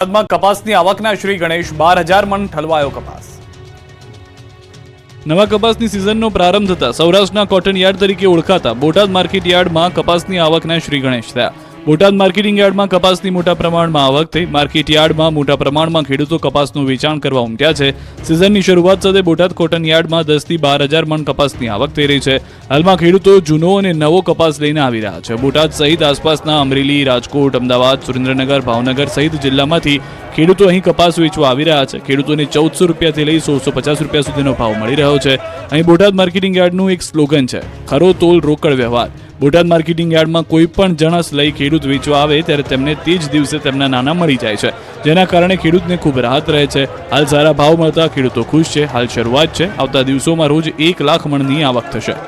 બોટાદમાં કપાસની આવકના શ્રી ગણેશ 12,000 મણ ઠલવાયો કપાસ। નવા કપાસની સિઝનનો પ્રારંભ થતા સૌરાષ્ટ્રના કોટન યાર્ડ તરીકે ઓળખાતા બોટાદ માર્કેટ યાર્ડમાં કપાસની આવકના શ્રી ગણેશ થયા। બોટાદ માર્કેટિંગ યાર્ડમાં કપાસની મોટા પ્રમાણમાં આવક થઈ। માર્કેટ યાર્ડમાં મોટા પ્રમાણમાં ખેડૂતો કપાસનું વેચાણ કરવા ઉમટ્યા છે। સિઝનની શરૂઆત સાથે બોટાદ કોટન યાર્ડમાં 10 થી 12,000 મણ કપાસની આવક થઈ રહી છે। હાલમાં ખેડૂતો જૂનો અને નવો કપાસ લઈને આવી રહ્યા છે। બોટાદ સહિત આસપાસના અમરેલી, રાજકોટ, અમદાવાદ, સુરેન્દ્રનગર, ભાવનગર સહિત જિલ્લામાંથી ખેડૂતો અહીં કપાસ વેચવા આવી રહ્યા છે। ખેડૂતોને 1400 રૂપિયાથી લઈ 1650 રૂપિયા સુધીનો ભાવ મળી રહ્યો છે। અહીં બોટાદ માર્કેટિંગ યાર્ડનું એક સ્લોગન છે, ખરો તોલ રોકડ વ્યવહાર। બોટાદ માર્કેટિંગ યાર્ડમાં કોઈ પણ જણસ લઈ ખેડૂત વેચવા આવે ત્યારે તેમને તે જ દિવસે તેમના નાના મળી જાય છે, જેના કારણે ખેડૂતને ખૂબ રાહત રહે છે। હાલ સારા ભાવ મળતા ખેડૂતો ખુશ છે। હાલ શરૂઆત છે, આવતા દિવસોમાં રોજ 1 લાખ મણની આવક થશે।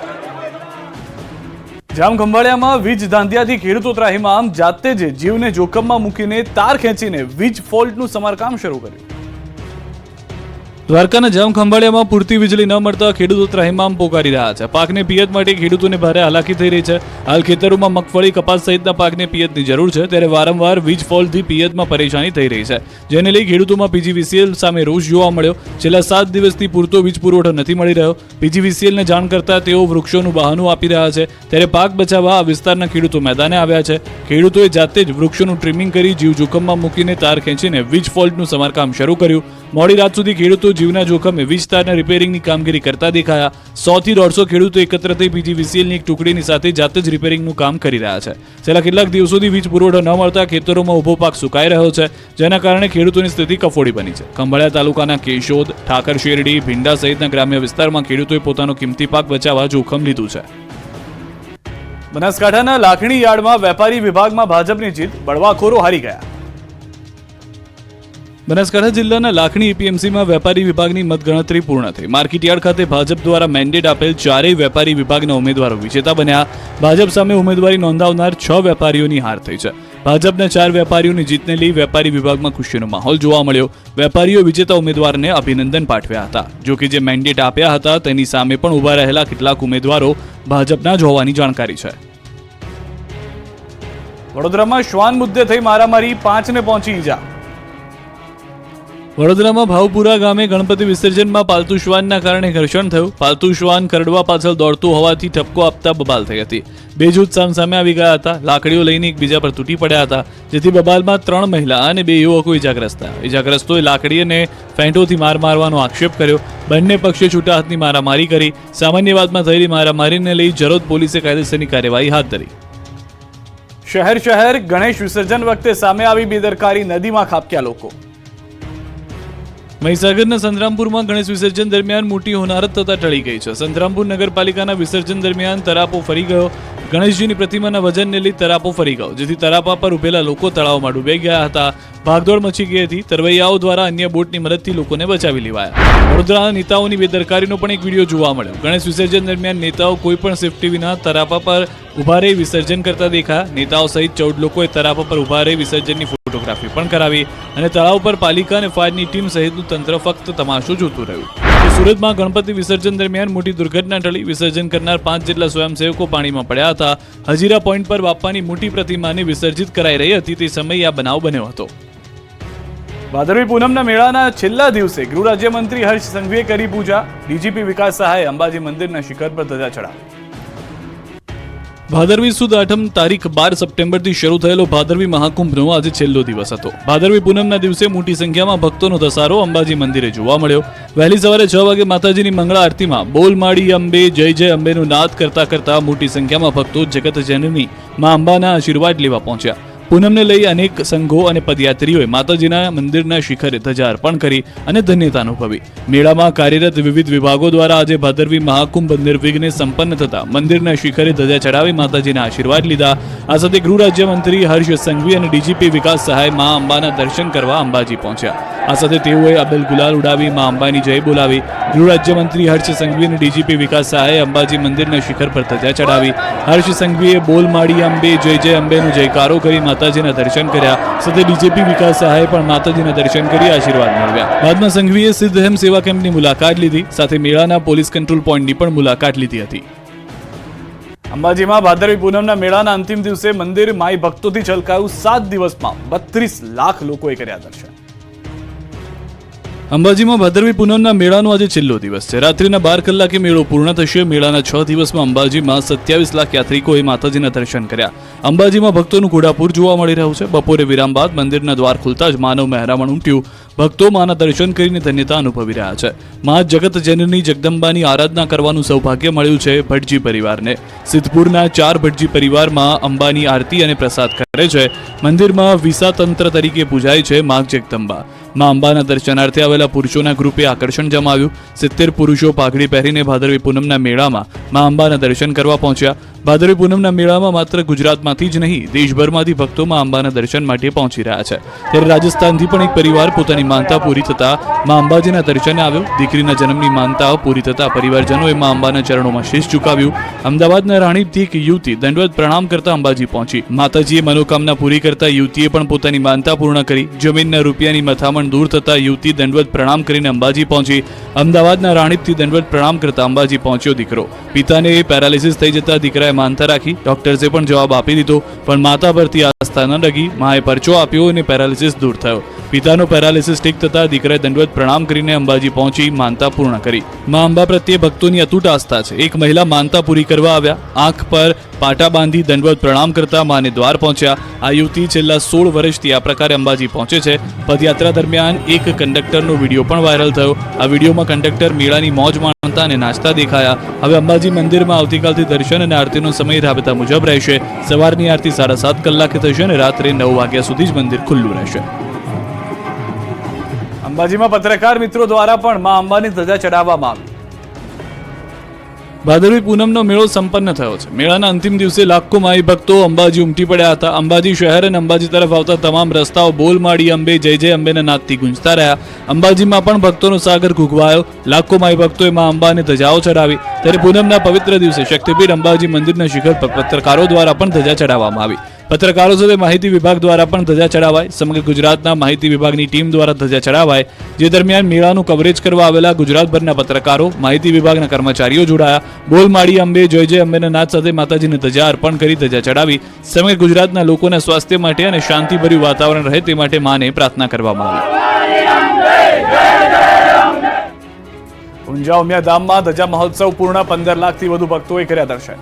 જામખંભાળિયામાં વીજ ધાંધિયાથી ખેડૂતો ત્રાહિમામ। જાતે જ જીવને જોખમમાં મૂકીને તાર ખેંચીને વીજ ફોલ્ટનું સમારકામ શરૂ કર્યું। દ્વારકાના જામખંભાળિયામાં પૂરતી વીજળી ન મળતા ખેડૂતો ત્રાહિમામ પોકારી રહ્યા છે। પાકને પિયત માટે ખેડૂતોને ભારે હાલાકી થઈ રહી છે। હાલ ખેતરોમાં મગફળી, કપાસ સહિતના પાકને પિયતની જરૂર છે, ત્યારે વારંવાર વીજ ફોલ્ટથી પિયતમાં પરેશાની થઈ રહી છે, જેને લઈ ખેડૂતોમાં પીજીવીસીએલ સામે રોષ જોવા મળ્યો। છેલ્લા 7 દિવસથી પૂરતો વીજ પુરવઠો નથી મળી રહ્યો। પીજીવીસીએલને જાણ કરતા તેઓ વૃક્ષોનું બહાનું આપી રહ્યા છે, ત્યારે પાક બચાવવા આ વિસ્તારના ખેડૂતો મેદાને આવ્યા છે। ખેડૂતોએ જાતે જ વૃક્ષોનું ટ્રીમિંગ કરી જીવ જોખમમાં મૂકીને તાર ખેંચીને વીજ ફોલ્ટનું સમારકામ શરૂ કર્યું। મોડી રાત સુધી ખેડૂતો જીવના જોખમે વીજ તારના રિપેરિંગની કામગીરી કરતા દેખાયા। 100 થી 150 ખેડૂતો એકત્ર થઈ પીજીવીસીએલની એક ટુકડીની સાથે જાતે જ રિપેરિંગનું કામ કરી રહ્યા છે। છેલ્લા કેટલાક દિવસોથી વીજ પુરવઠો ન મળતા ખેતરોમાં ઊભો પાક સુકાઈ રહ્યો છે, જેના કારણે ખેડૂતોની સ્થિતિ કફોડી બની છે। ખંભાળિયા તાલુકાના કેશોદ, ઠાકર શેરડી, ભીંડા સહિતના ગ્રામ્ય વિસ્તારમાં ખેડૂતોએ પોતાનો કિંમતી પાક બચાવવા જોખમ લીધું છે। બનાસકાંઠાના લાખણી યાર્ડમાં વેપારી વિભાગમાં ભાજપની જીત, બળવાખોરો હારી ગયા। બનાસકાંઠા જિલ્લાના લાખણી એપીએમસીમાં વેપારી વિભાગની મતગણતરી પૂર્ણ થઈ। માર્કેટ યાર્ડ ખાતે ભાજપ દ્વારા મેન્ડેટ આપેલ 4 વેપારી વિભાગના ઉમેદવારો વિજેતા બન્યા। ભાજપ સામે ઉમેદવારી નોંધાવનાર 6 વેપારીઓની હાર થઈ છે। ભાજપના 4 વેપારીઓની જીતને લઈ વેપારી વિભાગમાં ખુશીનો માહોલ જોવા મળ્યો। વેપારીઓ વિજેતા ઉમેદવારને અભિનંદન પાઠવ્યા હતા। જોકે જે મેન્ડેટ આપ્યા હતા તેની સામે પણ ઉભા રહેલા કેટલાક ઉમેદવારો ભાજપના જ હોવાની જાણકારી છે। વડોદરામાં શ્વાન મુદ્દે થઈ મારામારી, 5 ને પહોંચી ઈજા। વડોદરામાં ભાવપુરા ગામે ગણપતિ વિસર્જનમાં પાલતુ શ્વાનના કારણે ઘર્ષણ થયું। પાલતુ શ્વાન કરડવા પાછળ દોડતું હોવાથી ઠપકો આપતા બબાલ થઈ હતી। 2 જૂથ સામસામે આવી ગયા હતા। લાકડીઓ લઈને એકબીજા પર તૂટી પડ્યા હતા, જેથી બબાલમાં 3 મહિલા અને 2 યુવકો ઇજાગ્રસ્ત થયા। ઇજાગ્રસ્તોએ લાકડી અને ફેંટોથી માર મારવાનો આક્ષેપ કર્યો। બંને પક્ષે છૂટા હાથની મારામારી કરી। સામાન્ય વાતમાં થયેલી મારામારીને લઈ જરોદ પોલીસે કાયદેસરની કાર્યવાહી હાથ ધરી। શહેર ગણેશ વિસર્જન વખતે સામે આવી બેદરકારી, નદીમાં ખાબક્યા લોકો। મહીસાગરના સંતરામપુરમાં ગણેશ વિસર્જન દરમિયાન મોટી હોનારત થતા ટળી ગઈ છે। સંતરામપુર નગરપાલિકાના વિસર્જન દરમિયાન તરાપો ફરી ગયો। ગણેશજીની પ્રતિમાના વજનને લઈ તરાપો ફરી ગયો, જેથી તરાપા પર ઉભેલા લોકો તળાવમાં ડૂબી ગયા હતા। ભાગદોડ મચી ગઈ હતી। તરવૈયાઓ દ્વારા અન્ય બોટની મદદથી લોકોને બચાવી લેવાયા। વડોદરાના નેતાઓની બેદરકારીનો પણ એક વિડીયો જોવા મળ્યો। ગણેશ વિસર્જન દરમિયાન નેતાઓ કોઈ પણ સેફટી વિના તરાપા પર ઉભા રહી વિસર્જન કરતા દેખાયા। નેતાઓ સહિત 14 લોકોએ તરાપા પર ઉભા રહી વિસર્જનની ફોટોગ્રાફી પણ કરાવી અને તળાવ પર પાલિકા અને ફાયરની ટીમ સહિતનું તંત્ર ફક્ત તમાશો જોતું રહ્યું। સુરતમાં ગણપતિ વિસર્જન દરમિયાન મોટી દુર્ઘટના ટળી। વિસર્જન કરનાર 5 જેટલા સ્વયંસેવકો પાણીમાં પડ્યા હતા। હજીરા પોઈન્ટ પર બાપાની મોટી પ્રતિમાને વિસર્જિત કરાઈ રહી હતી તે સમયે આ બનાવ બન્યો હતો। ભાદરવી પૂનમના મેળાના છેલ્લા દિવસે ગૃહ રાજ્યમંત્રી હર્ષ સંઘવીએ કરી પૂજા। ડીજીપી વિકાસ સહાયે અંબાજી મંદિરના શિખર પર ધજા ચડાવી। ભાદરવી સુદ આઠમ તારીખ 12 સપ્ટેમ્બરથી શરૂ થયેલો ભાદરવી મહાકુંભનો આજે છેલ્લો દિવસ હતો। ભાદરવી પૂનમના દિવસે મોટી સંખ્યામાં ભક્તોનો ધસારો અંબાજી મંદિરે જોવા મળ્યો। વહેલી સવારે 6 વાગે માતાજીની મંગળા આરતીમાં બોલ માડી અંબે, જય જય અંબેનો નાદ કરતા કરતા મોટી સંખ્યામાં ભક્તો જગત જનની માં અંબાના આશીર્વાદ લેવા પહોંચ્યા। પૂનમને લઈ અનેક સંઘો અને પદયાત્રીઓએ માતાજીના મંદિરના શિખરે ધજા અર્પણ કરી અને ધન્યતા અનુભવી। મેળામાં કાર્યરત વિવિધ વિભાગો દ્વારા આજે ભાદરવી મહાકુંભ નિર્વિઘ્ને સંપન્ન થતા મંદિરના શિખરે ધજા ચડાવી માતાજીના આશીર્વાદ લીધા। આ સાથે ગૃહ રાજ્યમંત્રી હર્ષ સંઘવી અને ડીજીપી વિકાસ સહાય મા અંબાના દર્શન કરવા અંબાજી પહોંચ્યા। આ સાથે તેઓએ અબેલ ગુલાલ ઉડાવી મા અંબાની જય બોલાવી। ગૃહ રાજ્યમંત્રી હર્ષ સંઘવી અને ડીજીપી વિકાસ સહાયે અંબાજી મંદિરના શિખર પર ધજા ચડાવી। હર્ષ સંઘવીએ બોલ માડી અંબે, જય જય અંબેનો જયકારો કરી માતાજીના દર્શન કર્યા। સાથે ડીજીપી વિકાસ સહાયે પણ માતાજીના દર્શન કરી આશીર્વાદ મેળવ્યા। બાદમાં સંઘવીએ સિદ્ધહેમ સેવા કેમ્પની મુલાકાત લીધી, સાથે મેળાના પોલીસ કંટ્રોલ પોઈન્ટની પણ મુલાકાત લીધી હતી। અંબાજીમાં ભાદરવી પૂનમના મેળાના અંતિમ દિવસે મંદિર માઈ ભક્તોથી છલકાયું. 7 દિવસમાં 32 લાખ લોકોએ કર્યા દર્શન. અંબાજીમાં ભાદરવી પૂનમના મેળાનો આજે છેલ્લો દિવસ છે. રાત્રિના 12 કલાકે મેળો પૂર્ણ થશે. મેળાના 6 દિવસમાં અંબાજીમાં 27 લાખ યાત્રિકોએ માતાજીના દર્શન કર્યા. અંબાજીમાં ભક્તોનું ઘોડાપૂર જોવા મળી રહ્યું છે. બપોરે વિરામ બાદ મંદિરના દ્વાર ખુલતા જ માનવ મહેરામણ ઉમટ્યું. ભક્તો માના દર્શન કરીને ધન્યતા અનુભવી રહ્યા છે. મા જગત જનની જગદંબાની આરાધના કરવાનું સૌભાગ્ય મળ્યું છે ભટજી પરિવારને. સિદ્ધપુરના 4 ભટજી પરિવારમાં અંબાની આરતી અને પ્રસાદ કરે છે. મંદિરમાં વિસાતંત્ર તરીકે પૂજાય છે મા જગદંબા. મા અંબાના દર્શનાર્થે આવેલા પુરુષોના ગ્રુપે આકર્ષણ જમાવ્યું. 70 પુરુષો પાઘડી પહેરીને ભાદરવી પૂનમના મેળામાં મા અંબાના દર્શન કરવા પહોંચ્યા. ભાદરવી પૂનમના મેળામાં માત્ર ગુજરાતમાંથી જ નહીં દેશભરમાંથી ભક્તો મા અંબાના દર્શન માટે પહોંચી રહ્યા છે. ત્યારે રાજસ્થાનથી પણ એક પરિવાર પોતાની માનતા પૂરી થતા મા અંબાજીના દર્શને આવ્યો. દીકરીના જન્મની માનતા પૂરી થતા પરિવારજનોએ મા અંબાના ચરણોમાં શીશ ઝુકાવ્યું. અમદાવાદના રાણીપથી એક યુવતી દંડવત પ્રણામ કરતા અંબાજી પહોંચી. માતાજીએ મનોકામના પૂરી કરતા યુવતીએ પણ પોતાની માનતા પૂર્ણ કરી. જમીનના રૂપિયાની મથામણ દૂર થતા યુવતી દંડવત પ્રણામ કરીને અંબાજી પહોંચી. અમદાવાદના રાણીપથી દંડવત પ્રણામ કરતા અંબાજી પહોંચ્યો દીકરો. પિતાને પેરાલિસિસ થઈ જતા દીકરાએ માનતા રાખી. ડોક્ટર્સે પણ જવાબ આપી દીધો, પણ માતા પરથી આસ્થા ન ડગી. માએ પરચો આપ્યો અને પેરાલિસિસ દૂર થયો. પિતાનો પેરાલિસિસ ઠીક થતા દીકરાએ દંડવત પ્રણામ કરીને અંબાજી પહોંચી માનતા પૂર્ણ કરી. મા અંબા પ્રત્યે ભક્તોની અતૂટ આસ્થા છે. એક મહિલા માનતા પૂરી કરવા આવ્યા. આંખ પર પાટા બાંધી દંડવત પ્રણામ કરતા માને દ્વાર પહોંચ્યા. આ યુવતી છેલ્લા 16 વર્ષથી આ પ્રકારે અંબાજી પહોંચે છે. પદયાત્રા દરમિયાન એક કંડક્ટરનો વિડીયો પણ વાયરલ થયો. આ વિડીયોમાં કંડક્ટર મેળાની મોજ માણતા અને નાચતા દેખાયા. હવે અંબાજી મંદિરમાં આવતીકાલથી દર્શન અને આરતીનો સમય રાબેતા મુજબ રહેશે. સવારની આરતી 7:30 કલાકે થશે અને રાત્રે 9 વાગ્યા સુધી જ મંદિર ખુલ્લું રહેશે. અંબાજીમાં પત્રકાર મિત્રો દ્વારા પણ મા અંબાની ધજા ચડાવવામાં આવી. ભાદરવી પૂનમનો મેળો સંપન્ન થયો છે. મેળાના અંતિમ દિવસે લાખો માઈ ભક્તો અંબાજી ઉમટી પડ્યા હતા. અંબાજી શહેર અને અંબાજી તરફ આવતા તમામ રસ્તાઓ બોલ માડી અંબે જય જય અંબેના નાદથી ગુંજતા રહ્યા. અંબાજીમાં પણ ભક્તોનો સાગર ઘૂઘવાયો. લાખો માઈ ભક્તોએ મા અંબાને ધજાઓ ચડાવી. ત્યારે પૂનમના પવિત્ર દિવસે શક્તિપીઠ અંબાજી મંદિરના શિખર પર પત્રકારો દ્વારા પણ ધજા ચડાવવામાં આવી. પત્રકારો સાથે માહિતી વિભાગ દ્વારા પણ ધજા ચડાવાય. સમગ્ર ગુજરાતના માહિતી વિભાગની ટીમ દ્વારા ધજા ચડાવાય. જે દરમિયાન મેળાનું કવરેજ કરવા આવેલા ગુજરાતભરના પત્રકારો, માહિતી વિભાગના કર્મચારીઓ જોડાયા. બોલ માડી અંબે જય જય અંબેના નાદ સાથે માતાજીને ધજા અર્પણ કરી ધજા ચડાવી. સમગ્ર ગુજરાતના લોકોના સ્વાસ્થ્ય માટે અને શાંતિભર્યું વાતાવરણ રહે તે માટે માને પ્રાર્થના કરવામાં આવી. ઊંઝા ઉમિયા ધામમાં ધજા મહોત્સવ પૂર્ણ. 15 લાખથી વધુ ભક્તોએ કર્યા દર્શન.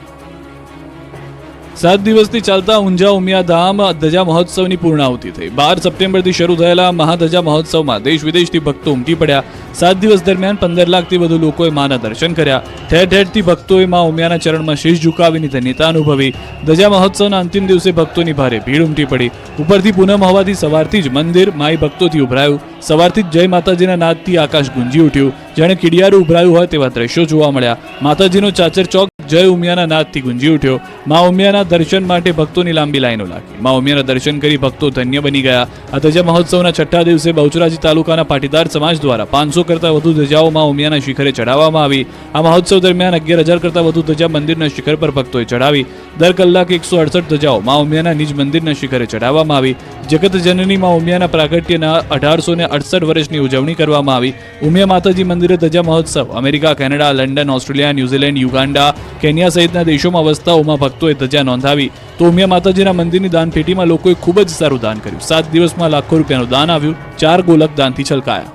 7 દિવસથી ચાલતા ઊંઝા ઉમિયા ધામ ધજા મહોત્સવની પૂર્ણાહુતિ થઈ. 12 સપ્ટેમ્બરથી શરૂ થયેલા મહાધજા મહોત્સવમાં દેશ વિદેશથી ભક્તો ઉમટી પડ્યા. 7 દિવસ દરમિયાન 15 લાખથી વધુ લોકોએ માના દર્શન કર્યા. ઠેર ઠેરથી ભક્તોએ મા ઉમિયાના ચરણમાં શીશ ઝુકાવીની ધન્યતા અનુભવી. ધજા મહોત્સવના અંતિમ દિવસે ભક્તોની ભારે ભીડ ઉમટી પડી. ઉપરથી પૂનમ હોવાથી સવારથી જ મંદિર માઈ ભક્તોથી ઉભરાયું. સવારથી જ જય માતાજીના નાદથી આકાશ ગુંજી ઉઠ્યું. જાણે કીડિયારું ઉભરાયું હોય તેવા દ્રશ્યો જોવા મળ્યા. માતાજીનો ચાચર ચોક જય ઉમિયાના નાદથી ગુંજી ઉઠ્યો. મા ઉમિયાના દર્શન માટે ભક્તોની લાંબી લાઈનો લાગી. મા ઉમિયાના દર્શન કરી ભક્તો ધન્ય બની ગયા. આ ધજા મહોત્સવના 6થા દિવસે બહુચરાજી તાલુકાના પાટીદાર સમાજ દ્વારા 500 કરતાં વધુ ધજાઓ મા ઉમિયાના શિખરે ચડાવવામાં આવી. આ મહોત્સવ દરમિયાન 11,000 કરતાં વધુ ધજા મંદિરના શિખર પર ભક્તોએ ચડાવી. દર કલાકે 168 ધજાઓ મા ઉમિયાના નિજ મંદિરના શિખરે ચડાવવામાં આવી. જગત જનની મા ઉમિયાના પ્રાગટ્યના 1868 વર્ષની ઉજવણી કરવામાં આવી. ઉમિયા માતાજી મંદિરે ધજા મહોત્સવ America, Canada, London, Australia, New Zealand, Uganda, Kenya સહિતના દેશોમાં વસતા ઉમા ભક્તોએ ધજા નોંધાવી. તો ઉમિયા માતાજીના મંદિરની દાનપેટીમાં લોકોએ ખૂબ જ સારું દાન કર્યું. 7 દિવસમાં લાખો રૂપિયાનું દાન આવ્યું. 4 ગોલક દાનથી છલકાયા.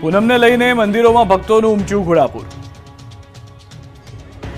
પૂનમને લઈને મંદિરોમાં ભક્તોનું ઉમટ્યું ઘોડાપૂર.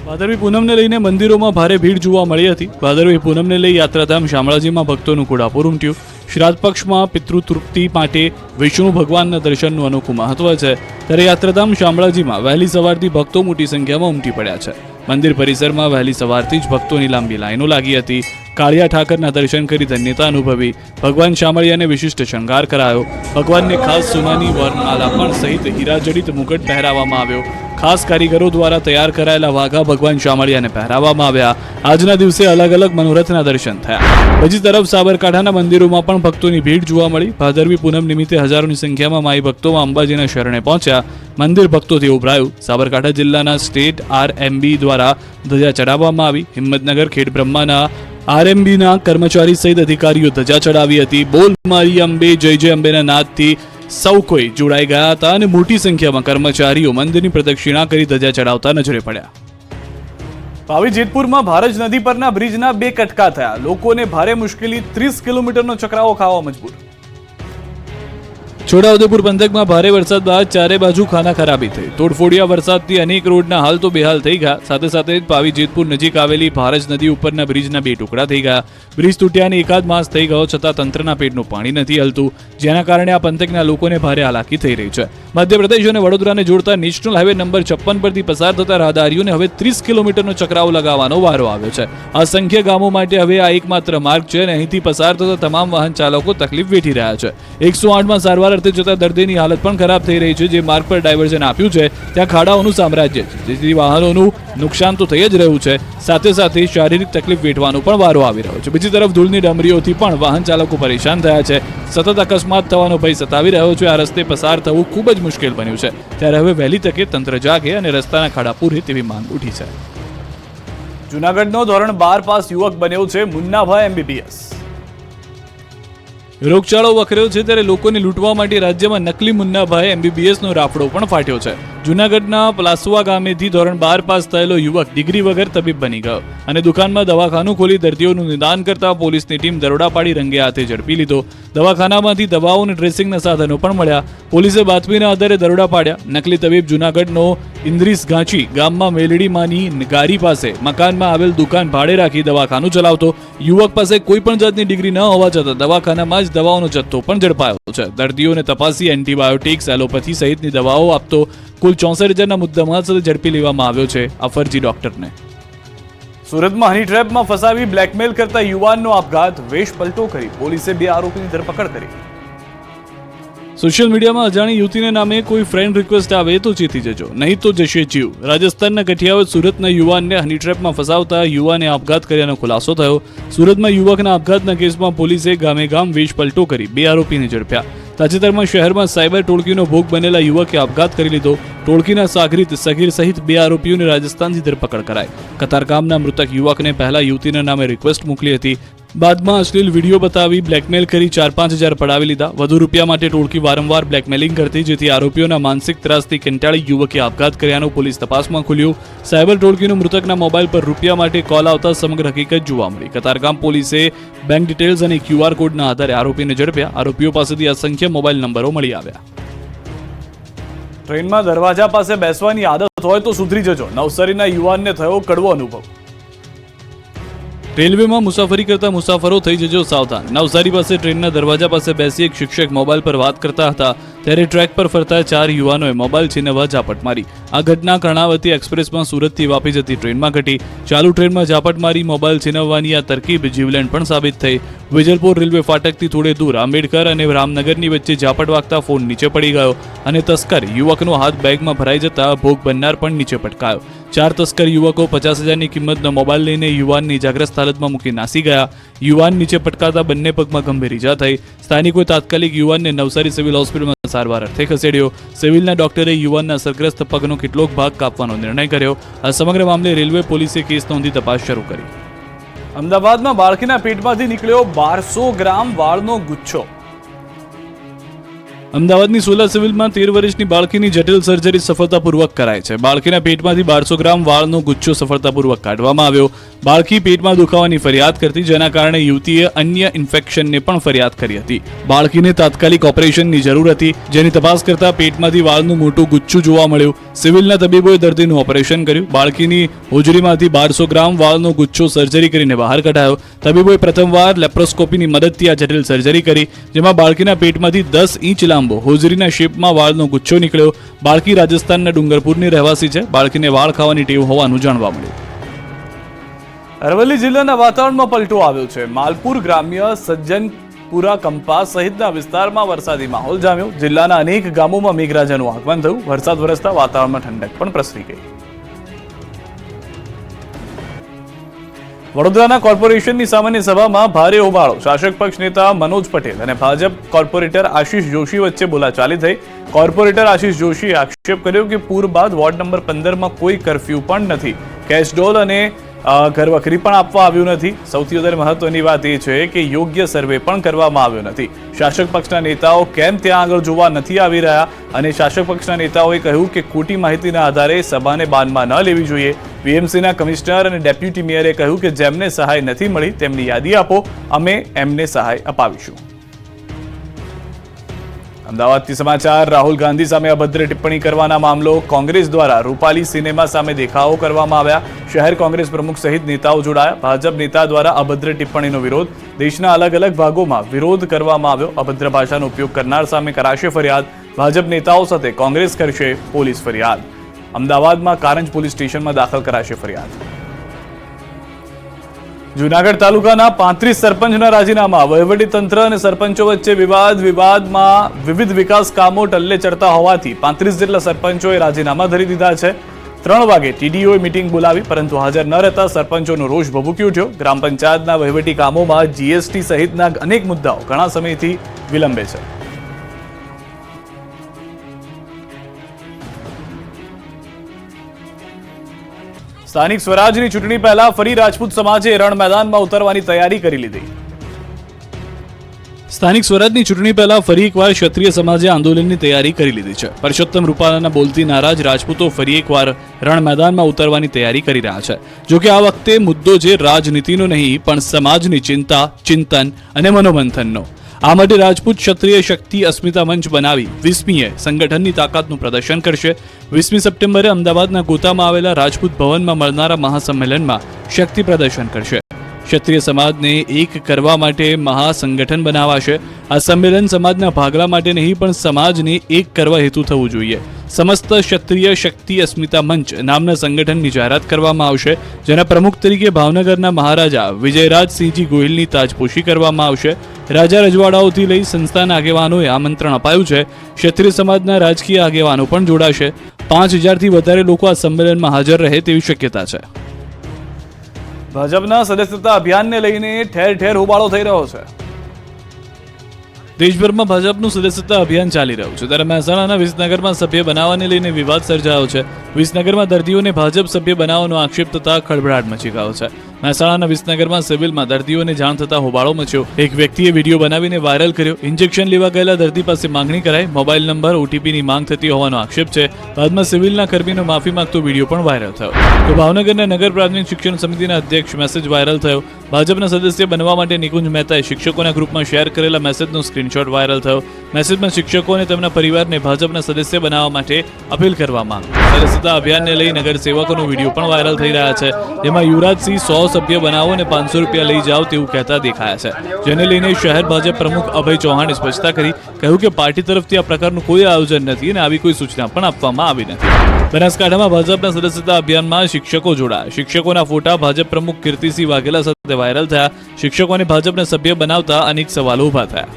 ભાદરવી પૂનમને લઈને મંદિરોમાં ભારે ભીડ જોવા મળી હતી. ભાદરવી પૂનમને લઈ યાત્રાધામ શામળાજીમાં ભક્તોનું ઘોડાપૂર ઉમટ્યું. શ્રાદ્ધ પક્ષમાં પિતૃતૃપ્તિ માટે વિષ્ણુ ભગવાનના દર્શનનું અનોખું મહત્વ છે. ત્યારે યાત્રાધામ શામળાજીમાં વહેલી સવારથી ભક્તો મોટી સંખ્યામાં ઉમટી પડ્યા છે. મંદિર પરિસરમાં વહેલી સવારથી જ ભક્તોની લાંબી લાઈનો લાગી હતી. કાળિયા ઠાકરના દર્શન કરી ધન્યતા અનુભવી. ભગવાન શામળિયાને વિશિષ્ટ શણગાર કરાયો. ભગવાનને ખાસ સોનાની વરમાલા પણ સહિત હીરાજડિત મુકટ પહેરાવવામાં આવ્યો. ખાસ કારીગરો દ્વારા તૈયાર કરાયેલા વાઘા ભગવાન શામળિયાને પહેરાવવામાં આવ્યા. આજના દિવસે અલગ અલગ મનોરથના દર્શન થયા. બીજી તરફ સાબરકાંઠાના મંદિરોમાં પણ ભક્તોની ભીડ જોવા મળી. ભાદરવી પૂનમ નિમિત્તે હજારોની સંખ્યામાં માઈ ભક્તોમાં અંબાજીના શરણે પહોંચ્યા. મંદિર ભક્તોથી ઉભરાયું. સાબરકાંઠા જિલ્લાના સ્ટેટ RMB દ્વારા ધજા ચડાવવામાં આવી. હિંમતનગર ખેડબ્રહ્માના RMBના કર્મચારી સહિત અધિકારીઓ ધજા ચડાવી હતી. બોલ મારી અંબે જય જય અંબેના નાદથી સૌ કોઈ જોડાઈ ગયા હતા અને મોટી સંખ્યામાં કર્મચારીઓ મંદિરની પ્રદક્ષિણા કરી ધજા ચડાવતા નજરે પડ્યા. પાવી જેતપુરમાં ભારજ નદી પરના બ્રિજના 2 કટકા થયા. લોકોને ભારે મુશ્કેલી, 30 કિલોમીટરનો ચક્રાવો ખાવા મજબૂર. છોટાઉદેપુર પંથકમાં ભારે વરસાદ બાદ ચારે બાજુ ખાનાખરાબી થઈ. તોડફોડિયા વરસાદથી અનેક રોડના હાલ તો બેહાલ થઈ ગયા. સાથે સાથે જ પાવી જેતપુર નજીક આવેલી ભારજ નદી ઉપરના બ્રિજના 2 ટુકડા થઈ ગયા. બ્રિજ તૂટ્યાને એકાદ માસ થઈ ગયો છતાં તંત્રના પેટનું પાણી નથી હલતું, જેના કારણે આ પંથકના લોકોને ભારે હાલાકી થઈ રહી છે. મધ્યપ્રદેશ અને વડોદરાને જોડતા નેશનલ હાઈવે નંબર 56 પરથી પસાર થતા રાહદારીઓને હવે 30 કિલોમીટરનો ચક્રાવો લગાવવાનો વારો આવ્યો છે. અસંખ્ય ગામો માટે હવે આ એકમાત્ર માર્ગ છે અને અહીંથી પસાર થતા તમામ વાહન ચાલકો તકલીફ વેઠી રહ્યા છે. 108માં સારવાર અર્થે જતા દર્દીની હાલત પણ ખરાબ થઈ રહી છે. જે માર્ગ પર ડાયવર્ઝન આપ્યું છે ત્યાં ખાડાઓનું સામ્રાજ્ય છે, જેથી વાહનોનું નુકસાન તો થઈ જ રહ્યું છે, સાથે સાથે શારીરિક તકલીફ વેઠવાનો પણ વારો આવી રહ્યો છે. બીજી તરફ ધૂળની ડમરીઓથી પણ વાહન ચાલકો પરેશાન થયા છે. સતત અકસ્માત થવાનો ભય સતાવી રહ્યો છે. આ રસ્તે પસાર થવું ખૂબ જ મુશ્કેલ બન્યું છે. ત્યારે હવે વહેલી તકે તંત્ર જાગે અને રસ્તાના ખાડા પૂરે તેવી માંગ ઉઠી છે. જૂનાગઢનો ધોરણ 12 પાસ યુવક બન્યો છે મુન્નાભાઈ MBBS. રોગચાળો વકર્યો છે ત્યારે લોકોને લૂંટવા માટે રાજ્યમાં નકલી મુન્નાભાઈ MBBS નો રાફડો પણ ફાટ્યો છે. જૂનાગઢના પ્લાસવા ગામેથી ધોરણ 12 પાસ થયેલો યુવક ડિગ્રી વગર તબીબ બની ગયો અને દુકાનમાં દવાખાનું ખોલી દર્દીઓનું નિદાન કરતા પોલીસની ટીમ દરોડા પાડી રંગે હાથે ઝડપી લીધો. દવાખાનામાંથી દવાઓ અને ડ્રેસિંગના સાધનો પણ મળ્યા. પોલીસે બાતમીના આધારે દરોડા પાડ્યા. નકલી તબીબ જૂનાગઢનો ઇન્દ્રીસ ગાંચી ગામમાં મેલડીમાંની ગારી પાસે મકાનમાં આવેલ દુકાન ભાડે રાખી દવાખાનું ચલાવતો. યુવક પાસે કોઈ પણ જાતની ડિગ્રી ન હોવા છતાં દવાખાનામાં જ દવાઓનો જથ્થો પણ ઝડપાયો છે. દર્દીઓને તપાસી એન્ટીબાયોટિક્સ, એલોપેથી સહિતની દવાઓ આપતો કુલ 64,000ના મુદ્દામાલ સાથે ઝડપી લેવામાં આવ્યો છે આ ફરજી ડોક્ટરને. સુરતમાં હની ટ્રેપમાં ફસાવી બ્લેકમેલ કરતા યુવાનનો આપઘાત, વેશ પલટો કરી પોલીસે 2 આરોપીની ધરપકડ કરી. સોશિયલ મીડિયામાં અજાણી યુવતીના નામે કોઈ ફ્રેન્ડ રિક્વેસ્ટ આવે તો ચેતી જજો, નહીં તો જશે જીવ. રાજસ્થાનના કઠિયાવાડ સુરતના યુવાનને હની ટ્રેપમાં ફસાવતા યુવાને આપઘાત કર્યાનો ખુલાસો થયો. સુરતમાં યુવકના આપઘાતના કેસમાં પોલીસે ગામે ગામ વેશ પલટો કરી 2 આરોપીને ઝડપ્યા. તાજેતરમાં શહેરમાં સાયબર ટોળકીનો ભોગ બનેલા યુવકે આપઘાત કરી લીધો. ટોળકીના સાગરીત સગીર સહિત 2 આરોપીઓને રાજસ્થાનથી ધરપકડ કરાઈ. કતારગામના મૃતક યુવકને પહેલા યુવતીના નામે રિક્વેસ્ટ મોકલી હતી, બાદમાં અશ્લીલ વિડીયો બતાવી બ્લેકમેલ કરી 4-5 હજાર પડાવી લીધા. વધુ રૂપિયા માટે ટોળકી વારંવાર બ્લેકમેલિંગ કરતી, જેથી આરોપીઓના માનસિક ત્રાસથી કંટાળી યુવકે આપઘાત કર્યાનું પોલીસ તપાસમાં ખુલ્યું. સાયબર ટોળકીનો મૃતકના મોબાઈલ પર રૂપિયા માટે કોલ આવતા સમગ્ર હકીકત જોવા મળી. કતારગામ પોલીસે બેંક ડિટેલ્સ અને QR કોડના આધારે આરોપીને ઝડપ્યા. આરોપીઓ પાસેથી અસંખ્ય મોબાઈલ નંબરો મળી આવ્યા. ટ્રેનમાં દરવાજા પાસે બેસવાની આદત હોય તો સુધરી જજો, નવસારીના યુવાનને થયો કડવો અનુભવ. રેલવેમાં મુસાફરી કરતા મુસાફરો થઈ જજો સાવધાન. નવસારી પાસે ટ્રેનના દરવાજા પાસે બેસી એક શિક્ષક મોબાઈલ પર વાત કરતા હતા, ત્યારે ટ્રેક પર ફરતા 4 યુવાનોએ મોબાઈલ છીનવવા ઝાપટ મારી. આ ઘટના કર્ણાવતી એક્સપ્રેસમાં સુરતથી વાપી જતી ટ્રેનમાં ઘટી. ચાલુ ટ્રેનમાં ઝાપટ મારી મોબાઈલ છીનવવાની આ તરકીબ જીવલેણ પણ સાબિત થઈ. વેજલપુર રેલવે ફાટકથી થોડે દૂર આંબેડકર અને રામનગરની વચ્ચે ઝાપટ વાગતા ફોન નીચે પડી ગયો અને તસ્કર યુવકનો હાથ બેગમાં ભરાઈ જતા ભોગ બનનાર પણ નીચે પટકાયો. 4 તસ્કર યુવકો 50,000ની કિંમતનો મોબાઈલ લઈને યુવાનને ઇજાગ્રસ્ત હાલતમાં મૂકી નાસી ગયા. યુવાન નીચે પટકાતા બંને પગમાં ગંભીર ઇજા થઈ. સ્થાનિકોએ તાત્કાલિક યુવાનને નવસારી સિવિલ હોસ્પિટલમાં સારવાર અર્થે ખસેડ્યો. સિવિલના ડોક્ટરે યુવાનના અસરગ્રસ્ત પગનો કેટલોક ભાગ કાપવાનો નિર્ણય કર્યો. આ સમગ્ર મામલે રેલવે પોલીસે કેસ નોંધી તપાસ શરૂ કરી. અમદાવાદમાં બાળકીના પેટમાંથી નીકળ્યો 1200 ગ્રામ વાળનો ગુચ્છો. અમદાવાદની સોલા સિવિલમાં 13 વર્ષની બાળકીની જટિલ સર્જરી સફળતાપૂર્વક કરાઈ છે. બાળકીના પેટમાંથી 1200 ગ્રામ વાળનો ગુચ્છો સફળતાપૂર્વક કાઢવામાં આવ્યો. બાળકી પેટમાં દુખાવાની ફરિયાદ કરતી, જેના કારણે યુવતીએ અન્ય ઇન્ફેક્શનની પણ ફરિયાદ કરી હતી. બાળકીને તાત્કાલિક ઓપરેશનની જરૂર હતી, જેની તપાસ કરતા પેટમાંથી વાળનું મોટું ગુચ્છું જોવા મળ્યું. સિવિલના તબીબોએ દર્દીનું ઓપરેશન કર્યું. બાળકીની હોજરીમાંથી 1200 ગ્રામ વાળનો ગુચ્છો સર્જરી કરીને બહાર કઢાયો. તબીબોએ પ્રથમવાર લેપ્રોસ્કોપીની મદદથી આ જટિલ સર્જરી કરી, જેમાં બાળકીના પેટમાંથી 10 ઇંચ લાંબો હોજરીના શેપમાં વાળનો ગુચ્છો નીકળ્યો. બાળકી રાજસ્થાનના ડુંગરપુરની રહેવાસી છે. બાળકીને વાળ ખાવાની ટેવ હોવાનું જાણવા મળ્યું. અરવલ્લી જિલ્લાના વાતાવરણમાં પલટો આવ્યો છે. માલપુર ગ્રામ્ય, સજ્જનપુરા, કંપા સહિતના વિસ્તારમાં વરસાદી માહોલ જામ્યો. જિલ્લાના અનેક ગામોમાં મેઘરાજાનું આગમન થયું. વરસાદ વરસતા વાતાવરણમાં ઠંડક પણ પ્રસરી ગઈ. વડોદરાના કોર્પોરેશનની સામાન્ય સભામાં ભારે હોબાળો. શાસક પક્ષ નેતા મનોજ પટેલ અને ભાજપ કોર્પોરેટર આશિષ જોશી વચ્ચે બોલાચાલી થઈ. કોર્પોરેટર આશિષ જોશીએ આક્ષેપ કર્યો કે પૂર બાદ વોર્ડ નંબર 15માં કોઈ કર્ફ્યુ પણ નથી. કેશડોલ અને ઘરવખરી પણ આપવા આવ્યું નથી. સૌથી વધારે મહત્વની વાત એ છે કે યોગ્ય સર્વે પણ કરવામાં આવ્યો નથી. શાસક પક્ષના નેતાઓ કેમ ત્યાં આગળ જોવા નથી આવી રહ્યા અને શાસક પક્ષના નેતાઓએ કહ્યું કે ખોટી માહિતીના આધારે સભાને બાનમાં ન લેવી જોઈએ. વીએમસીના કમિશનર અને ડેપ્યુટી મેયરે કહ્યું કે જેમને સહાય નથી મળી તેમની યાદી આપો, અમે એમને સહાય અપાવીશું. અમદાવાદથી સમાચાર. રાહુલ ગાંધી સામે અભદ્ર ટિપ્પણી કરવાના મામલો. કોંગ્રેસ દ્વારા રૂપાલી સિનેમા સામે દેખાવો કરવામાં આવ્યા. શહેર કોંગ્રેસ પ્રમુખ સહિત નેતાઓ જોડાયા. ભાજપ નેતા દ્વારા અભદ્ર ટિપ્પણીનો વિરોધ. દેશના અલગ અલગ ભાગોમાં વિરોધ કરવામાં આવ્યો. અભદ્ર ભાષાનો ઉપયોગ કરનાર સામે કરાશે ફરિયાદ. ભાજપ નેતાઓ સાથે કોંગ્રેસ કરશે પોલીસ ફરિયાદ. અમદાવાદમાં કારંજ પોલીસ સ્ટેશનમાં દાખલ કરાશે ફરિયાદ. જૂનાગઢ તાલુકાના 35 સરપંચના રાજીનામા. વહીવટીતંત્ર અને સરપંચો વચ્ચે વિવાદમાં વિવિધ વિકાસ કામો ટલ્લે ચડતા હોવાથી 35 જેટલા સરપંચોએ રાજીનામા ધરી દીધા છે. 3 વાગે ટીડીઓએ મીટિંગ બોલાવી, પરંતુ હાજર ન રહેતા સરપંચોનો રોષ ભભૂકી ઉઠ્યો. ગ્રામ પંચાયતના વહીવટી કામોમાં જીએસટી સહિતના અનેક મુદ્દાઓ ઘણા સમયથી વિલંબે છે. સ્થાનિક સ્વરાજની ચૂંટણી પહેલા ફરી રાજપૂત સમાજે રણ મેદાનમાં ઉતરવાની તૈયારી કરી લીધી. સ્થાનિક સ્વરાજની ચૂંટણી પહેલા ફરી એકવાર ક્ષત્રિય સમાજે આંદોલનની તૈયારી કરી લીધી છે. પરસોત્તમ રૂપાલાના બોલતી નારાજ રાજપૂતો ફરી એકવાર રણ મેદાનમાં ઉતરવાની તૈયારી કરી રહ્યા છે. જોકે આ વખતે મુદ્દો છે રાજનીતિનો નહીં, પણ સમાજની ચિંતા, ચિંતન અને મનોમંથનનો. આ માટે રાજપૂત ક્ષત્રિય શક્તિ અસ્મિતા મંચ બનાવી 20મીએ સંગઠનની તાકાતનું પ્રદર્શન કરશે. 20મી સપ્ટેમ્બરે અમદાવાદના ગોતામાં આવેલા રાજપૂત ભવનમાં મળનારા મહાસંમેલનમાં શક્તિ પ્રદર્શન કરશે. ક્ષત્રિય સમાજને એક કરવા માટે મહાસંગઠન બનાવાશે. આ સંમેલન સમાજના ભાગલા માટે નહીં, પણ સમાજને એક કરવા હેતુ થવું જોઈએ. સમસ્ત ક્ષત્રિય શક્તિ અસ્મિતા મંચ નામના સંગઠનની જાહેરાત કરવામાં આવશે, જેના પ્રમુખ તરીકે ભાવનગરના મહારાજા વિજયરાજસિંહજી ગોહિલની તાજપોશી કરવામાં આવશે. રાજા રજવાડાઓથી લઈ સંસ્થાના આગેવાનોએ આમંત્રણ અપાયું છે. ક્ષત્રિય સમાજના રાજકીય આગેવાનો પણ જોડાશે. 5000થી વધારે લોકો આ સંમેલનમાં હાજર રહે તેવી શક્યતા છે. ભાજપના સદસ્યતા અભિયાનને લઈને ઠેર ઠેર હોબાળો થઈ રહ્યો છે. દેશભરમાં ભાજપનું સદસ્યતા અભિયાન ચાલી રહ્યું છે, ત્યારે મહેસાણાના વિસનગરમાં સભ્ય બનાવવાને લઈને વિવાદ સર્જાયો છે. વિસનગરમાં દર્દીઓને ભાજપ સભ્ય બનાવવાનો આક્ષેપ થતા ખળભળાટ મચી ગયો છે. મહેસાણાના વિસનગરમાં સિવિલમાં દર્દીઓને જાણ થતા હોબાળો મચ્યો. એક વ્યક્તિએ વિડીયો બનાવીને વાયરલ કર્યો. ઇન્જેક્શન લેવા ગયેલા દર્દી પાસે માંગણી કરાઈ. મોબાઈલ નંબર, ઓટીપીની માંગ થતી હોવાનો આક્ષેપ છે. બાદમાં સિવિલના કર્મીનો માફી માંગતો વિડીયો પણ વાયરલ થયો. તો ભાવનગરના નગર પ્રાથમિક શિક્ષણ સમિતિના અધ્યક્ષ મેસેજ વાયરલ થયો. ભાજપના સદસ્ય બનવા માટે નિકુંજ મહેતાએ શિક્ષકોના ગ્રુપમાં શેર કરેલા મેસેજનો સ્ક્રીનશોટ વાયરલ થયો. મેસેજમાં શિક્ષકો અને તેમના પરિવારને ભાજપના સદસ્ય બનાવવા માટે અપીલ કરવામાં આવી. સદસ્યતા અભિયાનને લઈ નગર સેવકોનો વિડીયો પણ વાયરલ થઈ રહ્યા છે, જેમાં યુવરાજસિંહ 100 સભ્ય બનાવો અને 500 રૂપિયા લઈ જાઓ તેવું કહેતા દેખાયા છે. જેને લઈને શહેર ભાજપ પ્રમુખ અભય ચૌહાણે સ્પષ્ટતા કરી, કહ્યું કે પાર્ટી તરફથી આ પ્રકારનું કોઈ આયોજન નથી અને આવી કોઈ સૂચના પણ આપવામાં આવી નથી. બનાસકાંઠામાં ભાજપના સદસ્યતા અભિયાનમાં શિક્ષકો જોડાયા. શિક્ષકોના ફોટા ભાજપ પ્રમુખ કીર્તિસિંહ વાઘેલા સાથે વાયરલ થયા. શિક્ષકોને ભાજપના સભ્ય બનાવતા અનેક સવાલો ઉભા થયા.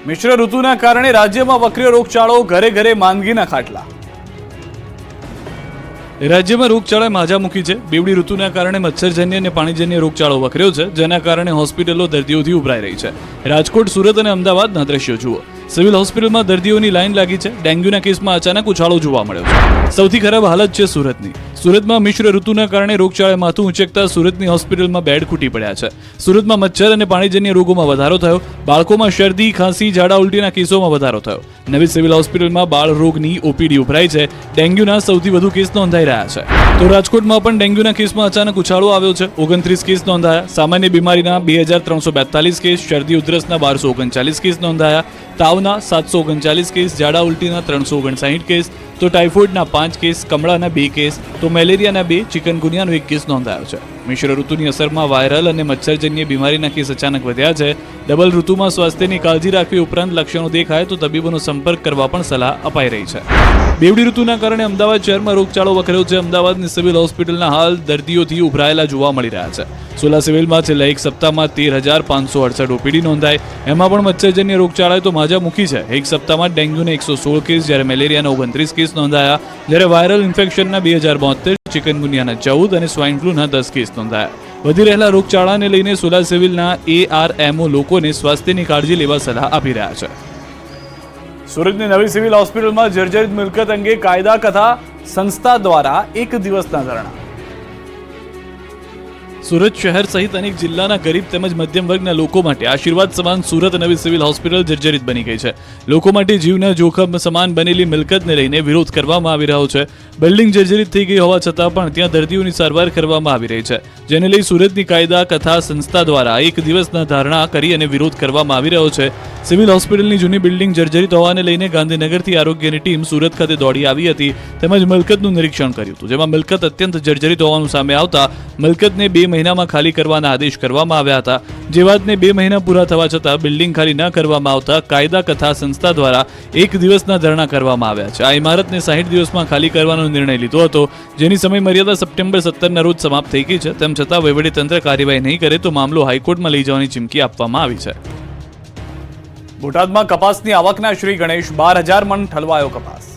મિશ્ર ઋતુના કારણે રાજ્યમાં વકર્યો રોગચાળો, ઘરે ઘરે માંદગીના ખાટલા. રાજ્યમાં રોગચાળાએ માજા મૂકી છે. બેવડી ઋતુના કારણે મચ્છરજન્ય અને પાણીજન્ય રોગચાળો વકર્યો છે, જેના કારણે હોસ્પિટલો દર્દીઓથી ઉભરાઈ રહી છે. રાજકોટ, સુરત અને અમદાવાદના દ્રશ્યો જુઓ. સિવિલ હોસ્પિટલમાં દર્દીઓની લાઈન લાગી છે. ડેન્ગ્યુના કેસમાં અચાનક ઉછાળો જોવા મળ્યો છે. સૌથી ખરાબ હાલત છે સુરતની. સુરતમાં મિશ્ર ઋતુના કારણે રોગચાળાએ માથું ઉંચકતા સુરતની હોસ્પિટલમાં બેડ ખૂટી પડ્યા છે. સુરતમાં મચ્છર અને પાણીજન્ય રોગોમાં વધારો થયો. બાળકોમાં શરદી, ખાંસી, ઝાડા ઉલટીના કેસોમાં વધારો થયો. નવી સિવિલ હોસ્પિટલમાં બાળ રોગની ઓપીડી ઉભરાઈ છે. ડેન્ગ્યુના સૌથી વધુ કેસ નોંધાઈ રહ્યા છે. તો રાજકોટમાં પણ ડેન્ગ્યુના કેસમાં અચાનક ઉછાળો આવ્યો છે. 29 કેસ નોંધાયા. સામાન્ય બીમારીના 2342 કેસ, શરદી ઉધરસના 1239 કેસ નોંધાયા. તાવના 739 કેસ, ઝાડા ઉલટીના 359 કેસ, તો ટાઇફોઇડના 5 કેસ, કમળાના 2 કેસ, તો મેલેરિયાના 2, ચિકનગુનિયાનો 1 કેસ નોંધાયો છે. મિશ્ર ઋતુની અસરમાં વાયરલ અને મચ્છરજન્ય બીમારીના કેસ અચાનક વધ્યા છે. ડબલ ઋતુમાં સ્વાસ્થ્યની કાળજી રાખવી ઉપરાંત લક્ષણો દેખાય તો તબીબોનો સંપર્ક કરવા પણ સલાહ અપાઈ રહી છે. બેવડી ઋતુના કારણે અમદાવાદ શહેરમાં રોગચાળો વકર્યો છે. અમદાવાદની સિવિલ હોસ્પિટલના હાલ દર્દીઓથી ઉભરાયેલા જોવા મળી રહ્યા છે. સોલા સિવિલમાં છેલ્લા એક સપ્તાહમાં 13,568 ઓપીડી નોંધાય. એમાં પણ મચ્છરજન્ય રોગચાળાએ તો માજા મૂકી છે. એક સપ્તાહમાં ડેન્ગ્યુના 116 કેસ, જ્યારે મેલેરિયાના 29 કેસ નોંધાયા, જ્યારે વાયરલ ઇન્ફેક્શનના 2072, ચિકનગુનિયાના 14 અને સ્વાઇન ફ્લૂના 10 કેસ નોંધાયા. વધી રહેલા રોગચાળાને લઈને સોલા સિવિલના ARMO લોકોને સ્વાસ્થ્યની કાળજી લેવા સલાહ આપી રહ્યા છે. સુરતની નવી સિવિલ હોસ્પિટલમાં જર્જરિત મિલકત અંગે કાયદા કથા સંસ્થા દ્વારા 1 દિવસના ધરણા. સુરત શહેર સહિત અનેક જિલ્લાના ગરીબ તેમજ મધ્યમ વર્ગના લોકો માટે આશીર્વાદ સમાન સુરત નવી સિવિલ હોસ્પિટલ જર્જરિત બની ગઈ છે. લોકો માટે જીવના જોખમ સમાન બનેલી મિલકતને લઈને વિરોધ કરવામાં આવી રહ્યો છે. બિલ્ડિંગ જર્જરિત થઈ ગઈ હોવા છતાં પણ ત્યાં દર્દીઓની સારવાર કરવામાં આવી રહી છે, જેને લઈ સુરતની કાયદા કથા સંસ્થા દ્વારા એક દિવસના ધારણા કરી અને વિરોધ કરવામાં આવી રહ્યો છે. સિવિલ હોસ્પિટલની જૂની બિલ્ડિંગ જર્જરિત હોવાને લઈને ગાંધીનગરથી આરોગ્યની ટીમ સુરત ખાતે દોડી આવી હતી, તેમજ મિલકતનું નિરીક્ષણ કર્યું હતું, જેમાં મિલકત અત્યંત જર્જરિત હોવાનું સામે આવતા મિલકતને 2 મહિનામાં ખાલી કરવાના આદેશ કરવામાં આવ્યા હતા. જે વાતને 2 મહિના પૂરા થવા છતાં બિલ્ડિંગ ખાલી ન કરવામાં આવતા કાયદા કથા સંસ્થા દ્વારા એક દિવસના ધરણા કરવામાં આવ્યા છે. આ ઇમારતને 60 દિવસમાં ખાલી કરવાનો નિર્ણય લીધો હતો, જેની સમય મર્યાદા સપ્ટેમ્બર 17ના રોજ સમાપ્ત થઈ ગઈ છે. તેમ છતાં વહીવટીતંત્ર કાર્યવાહી નહીં કરે તો મામલો હાઈકોર્ટમાં લઈ જવાની ચીમકી આપવામાં આવી છે. બોટાદમાં કપાસની આવકના શ્રી ગણેશ 12,000 મણ ઠલવાયો કપાસ.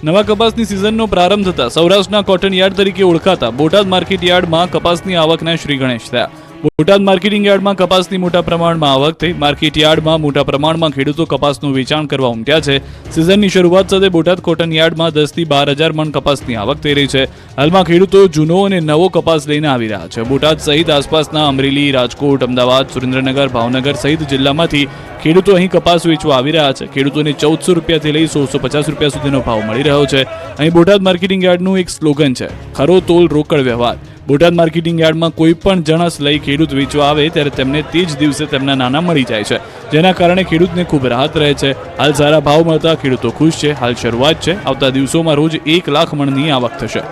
નવા કપાસની સિઝનનો પ્રારંભ થતા સૌરાષ્ટ્રના કોટન યાર્ડ તરીકે ઓળખાતા બોટાદ માર્કેટ યાર્ડમાં કપાસની આવકના શ્રી ગણેશ થયા. બોટાદ માર્કેટિંગ યાર્ડમાં કપાસની મોટા પ્રમાણમાં આવક થઈ. માર્કેટ યાર્ડમાં મોટા પ્રમાણમાં ખેડૂતો કપાસનું વેચાણ કરવા ઉમટ્યા છે. સિઝનની શરૂઆત સાથે બોટાદ કોટન યાર્ડમાં 10 થી 12,000 મણ કપાસની આવક થઈ રહી છે. હાલમાં ખેડૂતો જૂનો અને નવો કપાસ લઈને આવી રહ્યા છે. બોટાદ સહિત આસપાસના અમરેલી, રાજકોટ, અમદાવાદ, સુરેન્દ્રનગર, ભાવનગર સહિત જિલ્લામાંથી ખેડૂતો અહીં કપાસ વેચવા આવી રહ્યા છે. ખેડૂતોને 1400 રૂપિયાથી લઈ 1650 રૂપિયા સુધીનો ભાવ મળી રહ્યો છે. અહીં બોટાદ માર્કેટિંગ યાર્ડનું એક સ્લોગન છે, ખરો તોલ રોકડ વ્યવહાર. બોટાદ માર્કેટિંગ યાર્ડમાં કોઈ પણ જણસ લઈ ખેડૂત વેચવા આવે ત્યારે તેમને તે જ દિવસે તેમના નાના મળી જાય છે, જેના કારણે ખેડૂતને ખૂબ રાહત રહે છે. હાલ સારા ભાવ મળતા ખેડૂતો ખુશ છે. હાલ શરૂઆત છે, આવતા દિવસોમાં રોજ 1 લાખ મણની આવક થશે.